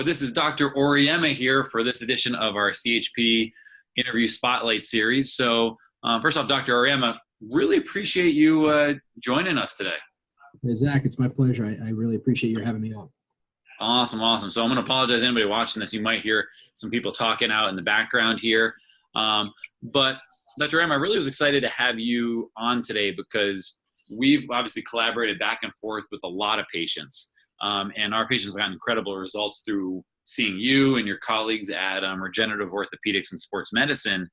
This is Dr. Auriemma here for this edition of our CHP Interview Spotlight series. So first off, Dr. Auriemma, really appreciate you joining us today. Hey, Zach, it's my pleasure. I really appreciate you having me on. Awesome. So I'm going to apologize to anybody watching this. You might hear some people talking out in the background here. But Dr. Auriemma, I really was excited to have you on today because we've obviously collaborated back and forth with a lot of patients. And our patients have gotten incredible results through seeing you and your colleagues at Regenerative Orthopedics and Sports Medicine.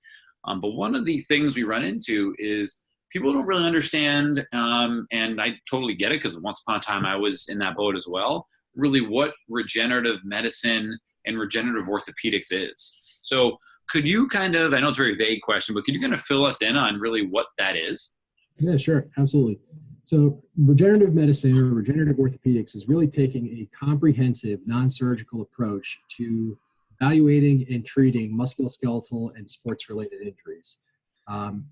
But one of the things we run into is people don't really understand, and I totally get it because once upon a time I was in that boat as well, really what regenerative medicine and regenerative orthopedics is. So could you I know it's a very vague question, but could you kind of fill us in on really what that is? Yeah, sure. Absolutely. So regenerative medicine or regenerative orthopedics is really taking a comprehensive non-surgical approach to evaluating and treating musculoskeletal and sports-related injuries.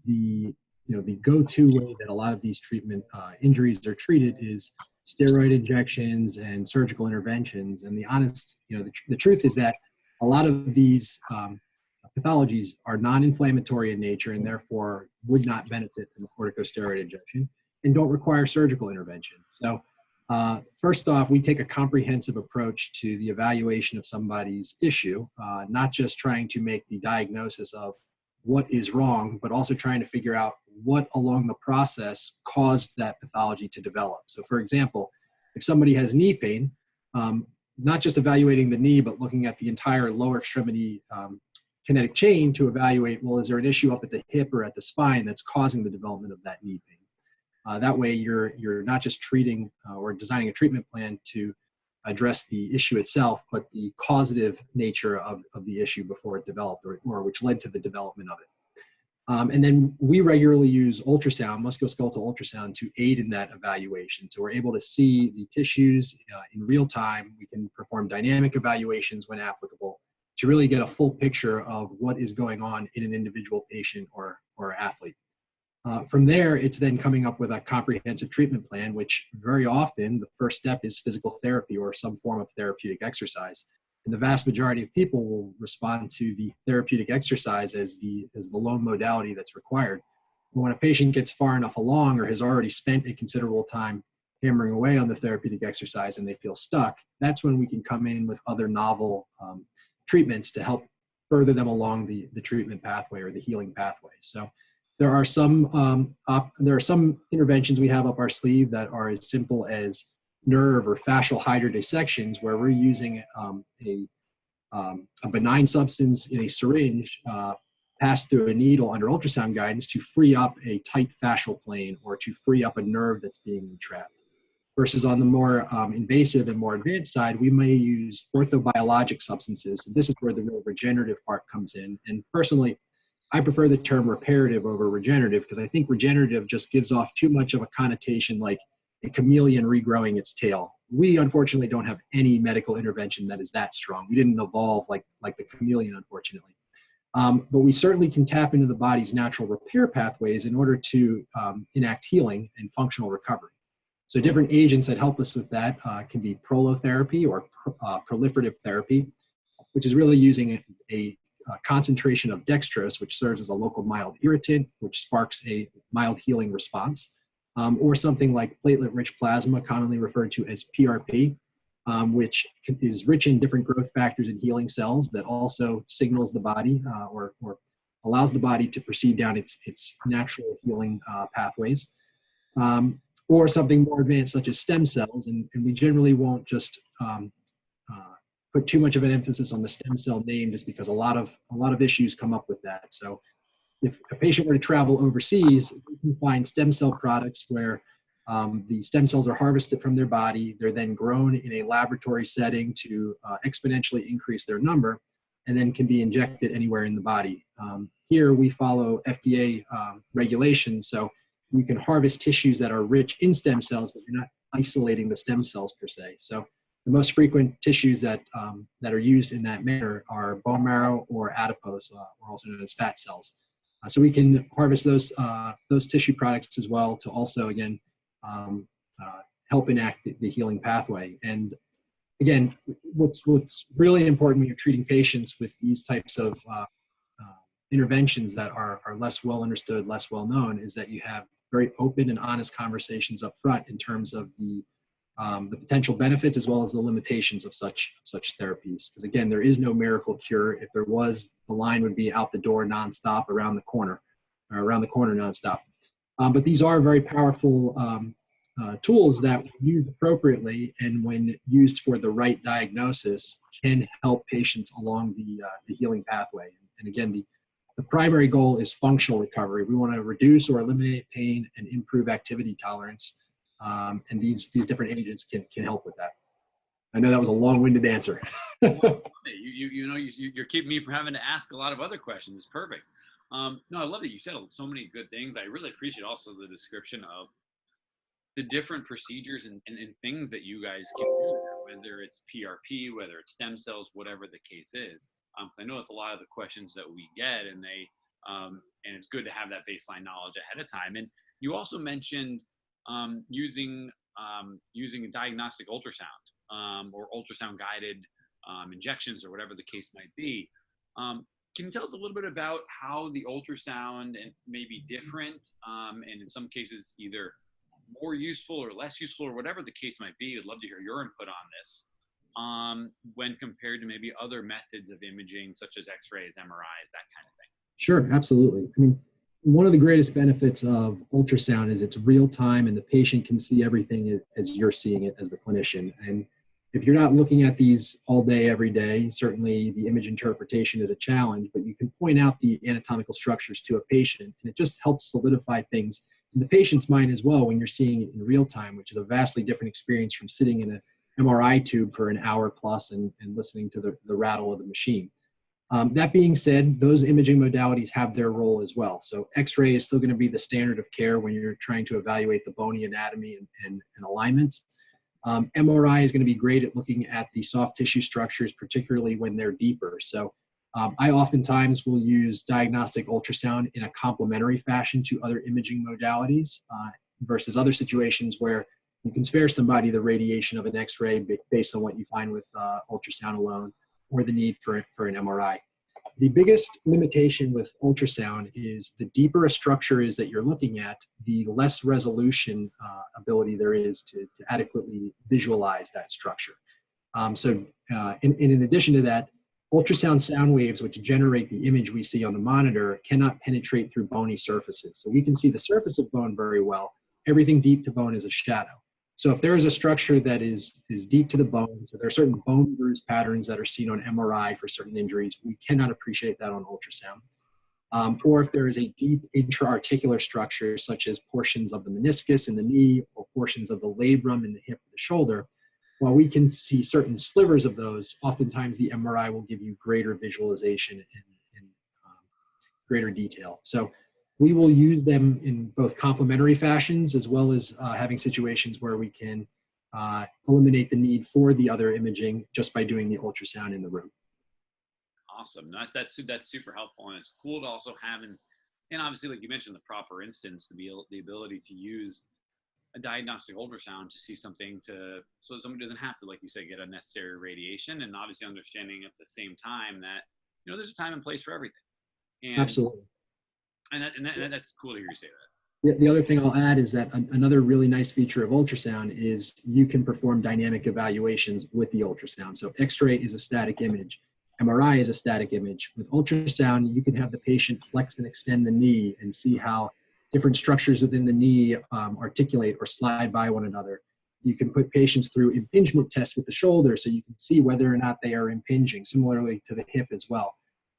The go-to way that a lot of these treatment injuries are treated is steroid injections and surgical interventions. And the truth is that a lot of these pathologies are non-inflammatory in nature and therefore would not benefit from a corticosteroid injection and don't require surgical intervention. So first off, we take a comprehensive approach to the evaluation of somebody's issue, not just trying to make the diagnosis of what is wrong, but also trying to figure out what along the process caused that pathology to develop. So for example, if somebody has knee pain, not just evaluating the knee, but looking at the entire lower extremity kinetic chain to evaluate, well, is there an issue up at the hip or at the spine that's causing the development of that knee pain? That way you're not just treating or designing a treatment plan to address the issue itself, but the causative nature of the issue before it developed or which led to the development of it. And then we regularly use ultrasound, musculoskeletal ultrasound, to aid in that evaluation. So we're able to see the tissues in real time. We can perform dynamic evaluations when applicable to really get a full picture of what is going on in an individual patient or athlete. From there, it's then coming up with a comprehensive treatment plan, which very often the first step is physical therapy or some form of therapeutic exercise. And the vast majority of people will respond to the therapeutic exercise as the lone modality that's required. But when a patient gets far enough along or has already spent a considerable time hammering away on the therapeutic exercise and they feel stuck, that's when we can come in with other novel treatments to help further them along the treatment pathway or the healing pathway. So there are some interventions we have up our sleeve that are as simple as nerve or fascial hydrodissections, where we're using a benign substance in a syringe passed through a needle under ultrasound guidance to free up a tight fascial plane or to free up a nerve that's being entrapped. Versus on the more invasive and more advanced side, we may use orthobiologic substances. This is where the real regenerative part comes in. And personally, I prefer the term reparative over regenerative because I think regenerative just gives off too much of a connotation like a chameleon regrowing its tail. We unfortunately don't have any medical intervention that is that strong. We didn't evolve like the chameleon, unfortunately. But we certainly can tap into the body's natural repair pathways in order to enact healing and functional recovery. So different agents that help us with that can be prolotherapy or proliferative therapy, which is really using a concentration of dextrose, which serves as a local mild irritant, which sparks a mild healing response, or something like platelet-rich plasma, commonly referred to as PRP, which is rich in different growth factors and healing cells that also signals the body or allows the body to proceed down its natural healing pathways, or something more advanced such as stem cells. And we generally won't just put too much of an emphasis on the stem cell name just because a lot of issues come up with that. So if a patient were to travel overseas, we can find stem cell products where the stem cells are harvested from their body. They're then grown in a laboratory setting to exponentially increase their number and then can be injected anywhere in the body. Here we follow FDA regulations, so you can harvest tissues that are rich in stem cells, but you're not isolating the stem cells per se. So the most frequent tissues that are used in that manner are bone marrow or adipose, or also known as fat cells. So we can harvest those tissue products as well to also, again, help enact the healing pathway. And again, what's really important when you're treating patients with these types of interventions that are less well understood, less well known, is that you have very open and honest conversations up front in terms of the potential benefits as well as the limitations of such therapies. Because again, there is no miracle cure. If there was, the line would be out the door nonstop, around the corner nonstop. But these are very powerful tools that, when used appropriately and when used for the right diagnosis, can help patients along the healing pathway. And again, the primary goal is functional recovery. We want to reduce or eliminate pain and improve activity tolerance. And these different agents can help with that. I know that was a long-winded answer. You're keeping me from having to ask a lot of other questions. It's perfect. No, I love that you said so many good things. I really appreciate also the description of the different procedures and things that you guys can do, whether it's PRP, whether it's stem cells, whatever the case is. I know it's a lot of the questions that we get, and and it's good to have that baseline knowledge ahead of time. And you also mentioned using a diagnostic ultrasound or ultrasound guided injections, or whatever the case might be. Can you tell us a little bit about how the ultrasound may be different, and in some cases either more useful or less useful, or whatever the case might be? I'd love to hear your input on this when compared to maybe other methods of imaging, such as X-rays, MRIs, that kind of thing. Sure, absolutely. I mean, one of the greatest benefits of ultrasound is it's real time, and the patient can see everything as you're seeing it as the clinician. And if you're not looking at these all day, every day, certainly the image interpretation is a challenge, but you can point out the anatomical structures to a patient, and it just helps solidify things in the patient's mind as well when you're seeing it in real time, which is a vastly different experience from sitting in an MRI tube for an hour plus and listening to the rattle of the machine. That being said, those imaging modalities have their role as well. So X-ray is still going to be the standard of care when you're trying to evaluate the bony anatomy and alignments. MRI is going to be great at looking at the soft tissue structures, particularly when they're deeper. So I oftentimes will use diagnostic ultrasound in a complementary fashion to other imaging modalities versus other situations where you can spare somebody the radiation of an X-ray based on what you find with ultrasound alone, or the need for an MRI. The biggest limitation with ultrasound is the deeper a structure is that you're looking at, the less resolution ability there is to adequately visualize that structure. In addition to that, ultrasound sound waves, which generate the image we see on the monitor, cannot penetrate through bony surfaces. So we can see the surface of bone very well. Everything deep to bone is a shadow. So if there is a structure that is deep to the bone, so there are certain bone bruise patterns that are seen on MRI for certain injuries, we cannot appreciate that on ultrasound. Or if there is a deep intra-articular structure, such as portions of the meniscus in the knee or portions of the labrum in the hip or the shoulder, while we can see certain slivers of those, oftentimes the MRI will give you greater visualization and greater detail. So we will use them in both complementary fashions, as well as having situations where we can eliminate the need for the other imaging just by doing the ultrasound in the room. Awesome. That's super helpful, and it's cool to also have, and obviously, like you mentioned, the proper instance, the ability to use a diagnostic ultrasound to see something, so somebody doesn't have to, like you say, get unnecessary radiation, and obviously understanding at the same time that there's a time and place for everything. And, absolutely. And that's cool to hear you say that. The other thing I'll add is that another really nice feature of ultrasound is you can perform dynamic evaluations with the ultrasound. So X-ray is a static image. MRI is a static image. With ultrasound, you can have the patient flex and extend the knee and see how different structures within the knee articulate or slide by one another. You can put patients through impingement tests with the shoulder so you can see whether or not they are impinging, similarly to the hip as well.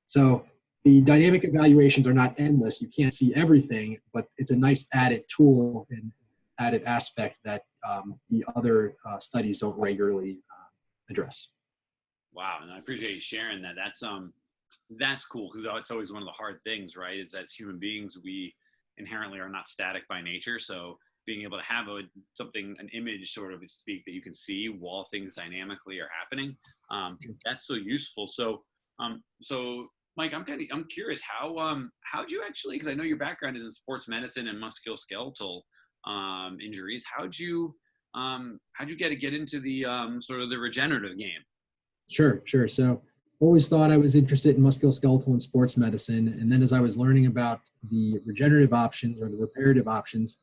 So the dynamic evaluations are not endless. You can't see everything, but it's a nice added tool and added aspect that the other studies don't regularly address. Wow, and I appreciate you sharing that. That's cool, because it's always one of the hard things, right? Is that as human beings, we inherently are not static by nature. So being able to have an image, sort of speak, that you can see while things dynamically are happening, that's so useful. So Mike, I'm curious, how'd you actually, because I know your background is in sports medicine and musculoskeletal injuries, how'd you how'd you get into the sort of the regenerative game? Sure. So always thought I was interested in musculoskeletal and sports medicine. And then as I was learning about the regenerative options or the reparative options,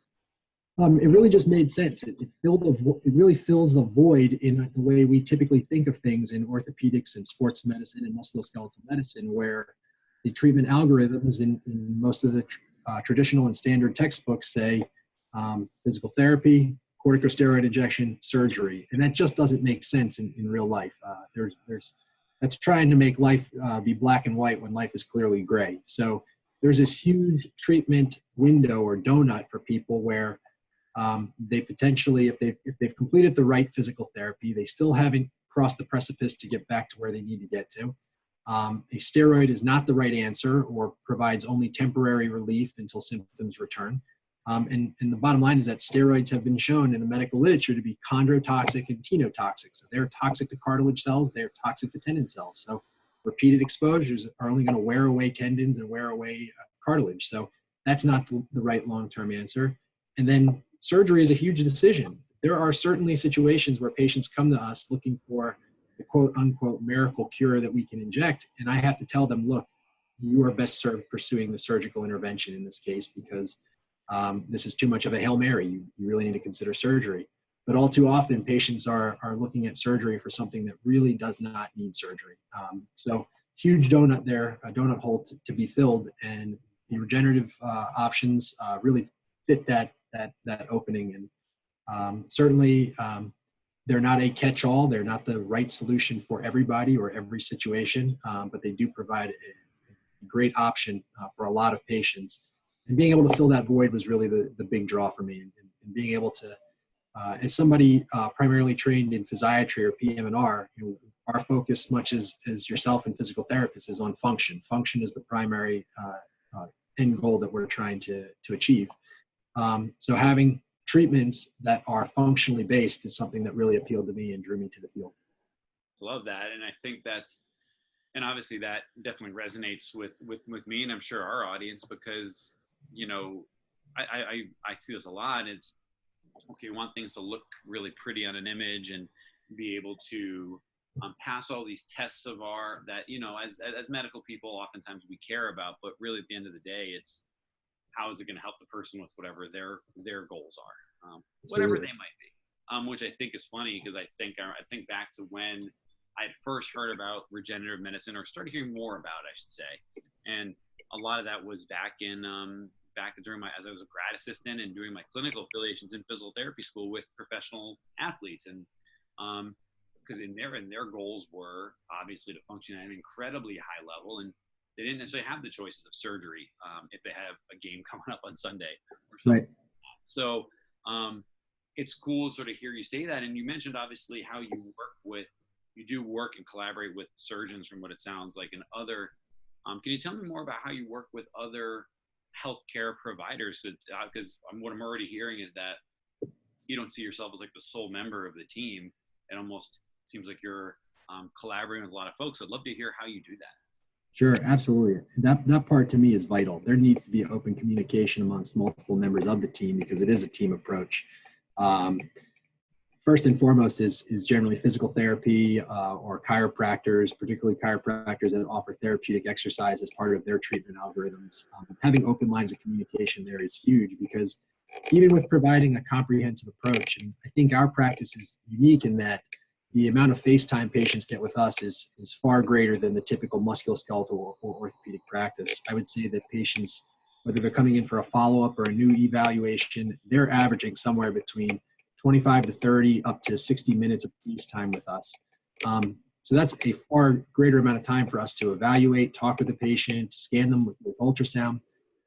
it really just made sense. It really fills the void in the way we typically think of things in orthopedics and sports medicine and musculoskeletal medicine, where the treatment algorithms in most of the traditional and standard textbooks say physical therapy, corticosteroid injection, surgery, and that just doesn't make sense in real life. That's trying to make life be black and white when life is clearly gray. So there's this huge treatment window or donut for people where they potentially, if they've completed the right physical therapy, they still haven't crossed the precipice to get back to where they need to get to. A steroid is not the right answer or provides only temporary relief until symptoms return. And the bottom line is that steroids have been shown in the medical literature to be chondrotoxic and tenotoxic. So they're toxic to cartilage cells, they're toxic to tendon cells. So repeated exposures are only going to wear away tendons and wear away cartilage. So that's not the right long-term answer. And then surgery is a huge decision. There are certainly situations where patients come to us looking for the quote unquote miracle cure that we can inject. And I have to tell them, look, you are best served pursuing the surgical intervention in this case because this is too much of a Hail Mary. You really need to consider surgery. But all too often, patients are looking at surgery for something that really does not need surgery. So huge donut there, a donut hole to be filled, and the regenerative options really fit that opening. And certainly, they're not a catch-all. They're not the right solution for everybody or every situation, but they do provide a great option for a lot of patients. And being able to fill that void was really the big draw for me. And being able to, as somebody primarily trained in physiatry or PM&R, our focus, much as yourself and physical therapists, is on function. Function is the primary end goal that we're trying to achieve. So having treatments that are functionally based is something that really appealed to me and drew me to the field. Love that. And I think and obviously that definitely resonates with me, and I'm sure our audience, because, I see this a lot. It's, okay, you want things to look really pretty on an image and be able to pass all these tests that, as medical people, oftentimes we care about, but really at the end of the day, it's, how is it going to help the person with whatever their goals are, whatever they might be, which I think is funny because I think back to when I first heard about regenerative medicine, or started hearing more about it, I should say. And a lot of that was back during as I was a grad assistant and doing my clinical affiliations in physical therapy school with professional athletes. And because in their goals were obviously to function at an incredibly high level, and they didn't necessarily have the choices of surgery if they have a game coming up on Sunday or something. Right. So it's cool to sort of hear you say that. And you mentioned obviously how you do work and collaborate with surgeons, from what it sounds like, and other. Can you tell me more about how you work with other healthcare providers? Because what I'm already hearing is that you don't see yourself as like the sole member of the team. It almost seems like you're collaborating with a lot of folks. I'd love to hear how you do that. Sure, absolutely. That part to me is vital. There needs to be open communication amongst multiple members of the team because it is a team approach. First and foremost is generally physical therapy or chiropractors, particularly chiropractors that offer therapeutic exercise as part of their treatment algorithms. Having open lines of communication there is huge because even with providing a comprehensive approach, and I think our practice is unique in that the amount of face time patients get with us is far greater than the typical musculoskeletal or orthopedic practice. I would say that patients, whether they're coming in for a follow-up or a new evaluation, they're averaging somewhere between 25 to 30 up to 60 minutes of face time with us. So that's a far greater amount of time for us to evaluate, talk with the patient, scan them with ultrasound.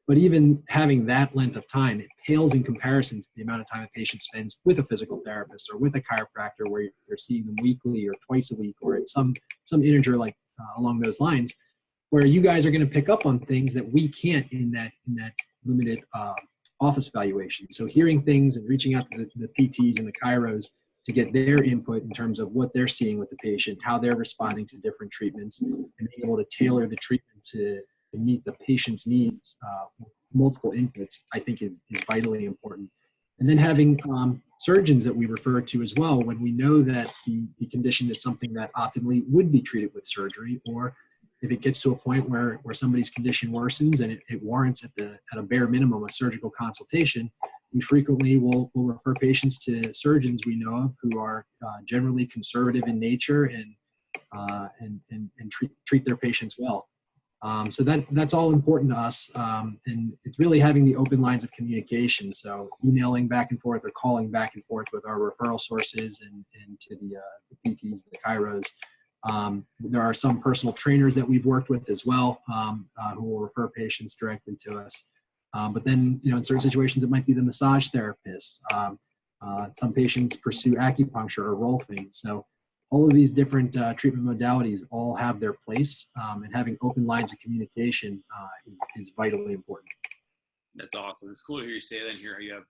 But even having that length of time, it pales in comparison to the amount of time a patient spends with a physical therapist or with a chiropractor, where you're seeing them weekly or twice a week, or at some integer like along those lines, where you guys are going to pick up on things that we can't in that limited office evaluation. So hearing things and reaching out to the PTs and the chiros to get their input in terms of what they're seeing with the patient, how they're responding to different treatments, and being able to tailor the treatment to meet the patient's needs with multiple inputs, I think is vitally important. And then having surgeons that we refer to as well when we know that the condition is something that optimally would be treated with surgery, or if it gets to a point where somebody's condition worsens and it warrants at a bare minimum a surgical consultation, we frequently will refer patients to surgeons we know of who are generally conservative in nature and treat their patients well. So that's all important to us, and it's really having the open lines of communication. So emailing back and forth or calling back and forth with our referral sources and to the PTs, the chiros. There are some personal trainers that we've worked with as well, who will refer patients directly to us. But then, in certain situations, it might be the massage therapist. Some patients pursue acupuncture or rolfing. So all of these different treatment modalities all have their place, and having open lines of communication is vitally important. That's awesome. It's cool to hear you say that and hear how you have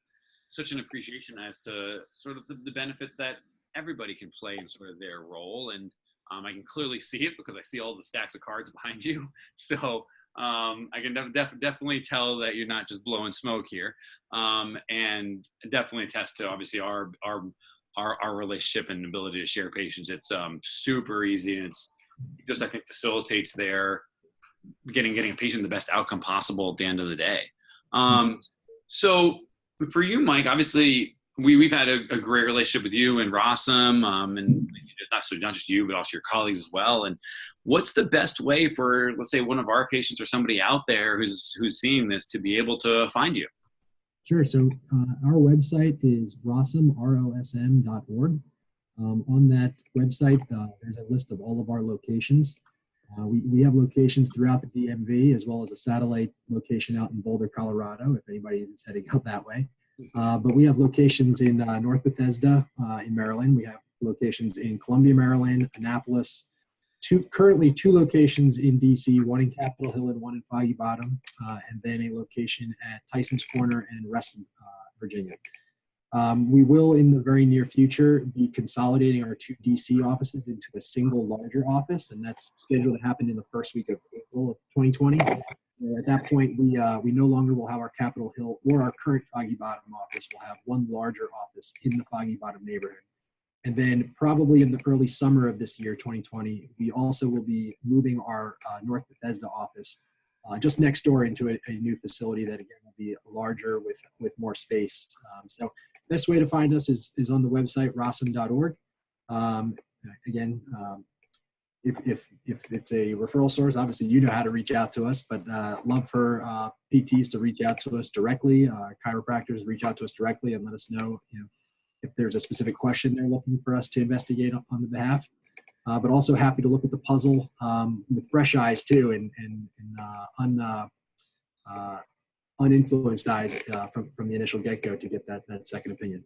such an appreciation as to sort of the benefits that everybody can play in sort of their role. And I can clearly see it because I see all the stacks of cards behind you. So I can definitely tell that you're not just blowing smoke here, and definitely attest to obviously our relationship and ability to share patients. It's super easy, and it's just, I think, facilitates their getting a patient the best outcome possible at the end of the day. So for you, Mike, obviously we've had a great relationship with you and ROSM, and not just you, but also your colleagues as well. And what's the best way for, let's say, one of our patients or somebody out there who's seeing this to be able to find you? Sure. So our website is ROSM.org. On that website, there's a list of all of our locations. We have locations throughout the DMV, as well as a satellite location out in Boulder, Colorado, if anybody is heading out that way. But we have locations in North Bethesda in Maryland. We have locations in Columbia, Maryland, Annapolis, currently two locations in DC, one in Capitol Hill and one in Foggy Bottom, and then a location at Tyson's Corner and Reston, Virginia. We will, in the very near future, be consolidating our two DC offices into a single larger office, and that's scheduled to happen in the first week of April of 2020. At that point, we no longer will have our Capitol Hill or our current Foggy Bottom office. We'll have one larger office in the Foggy Bottom neighborhood. And then probably in the early summer of this year, 2020, we also will be moving our North Bethesda office just next door into a new facility that, again, will be larger with more space. So best way to find us is on the website, rosm.org. Again, if it's a referral source, obviously you know how to reach out to us, but love for PTs to reach out to us directly, chiropractors reach out to us directly and let us know, if there's a specific question they're looking for us to investigate on the behalf. But also happy to look at the puzzle with fresh eyes too, and uninfluenced eyes from the initial get-go to get that second opinion.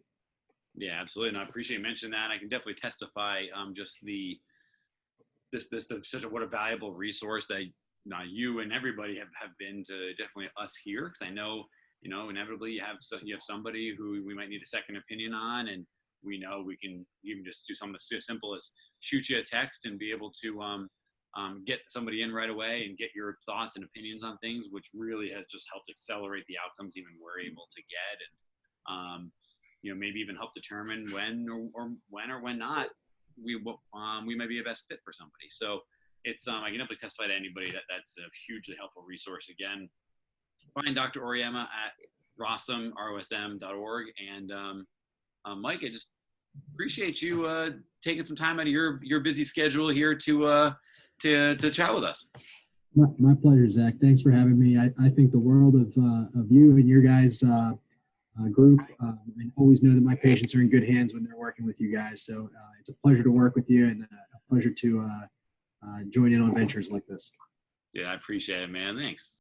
Yeah, absolutely. And I appreciate you mentioning that. I can definitely testify just what a valuable resource that you and everybody have been to definitely us here. Because I know, inevitably you have somebody who we might need a second opinion on, and we know we can even just do something as simple as shoot you a text and be able to get somebody in right away and get your thoughts and opinions on things, which really has just helped accelerate the outcomes even we're able to get, and maybe even help determine when or not we might be a best fit for somebody. So it's I can definitely testify to anybody that's a hugely helpful resource. Again, find Dr. Auriemma at rosm.org. And Mike, I just appreciate you taking some time out of your busy schedule here to chat with us. My pleasure, Zach. Thanks for having me. I think the world of you and your guys' group. I always know that my patients are in good hands when they're working with you guys. So it's a pleasure to work with you, and a pleasure to join in on ventures like this. Yeah, I appreciate it, man. Thanks.